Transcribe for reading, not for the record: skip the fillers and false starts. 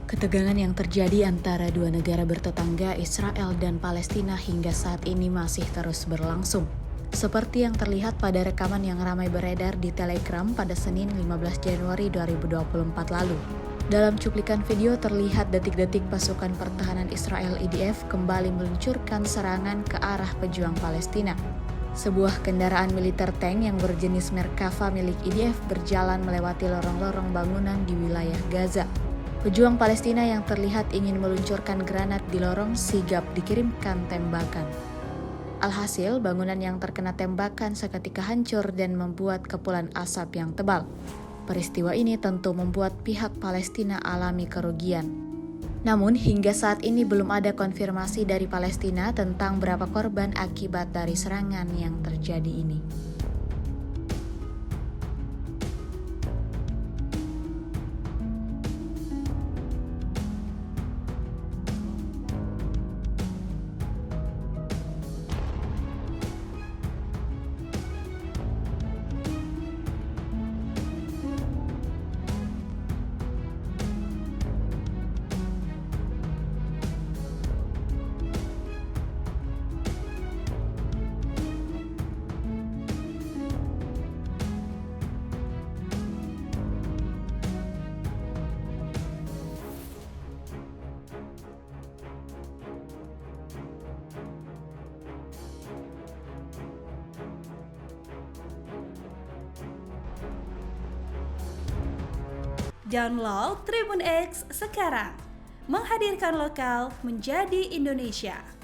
Ketegangan yang terjadi antara dua negara bertetangga Israel dan Palestina hingga saat ini masih terus berlangsung. Seperti yang terlihat pada rekaman yang ramai beredar di Telegram pada Senin 15 Januari 2024 lalu. Dalam cuplikan video terlihat detik-detik pasukan pertahanan Israel IDF kembali meluncurkan serangan ke arah pejuang Palestina. Sebuah kendaraan militer tank yang berjenis Merkava milik IDF berjalan melewati lorong-lorong bangunan di wilayah Gaza. Pejuang Palestina yang terlihat ingin meluncurkan granat di lorong sigap dikirimkan tembakan. Alhasil, bangunan yang terkena tembakan seketika hancur dan membuat kepulan asap yang tebal. Peristiwa ini tentu membuat pihak Palestina alami kerugian. Namun, hingga saat ini belum ada konfirmasi dari Palestina tentang berapa korban akibat dari serangan yang terjadi ini. Download Tribun X sekarang, menghadirkan lokal menjadi Indonesia.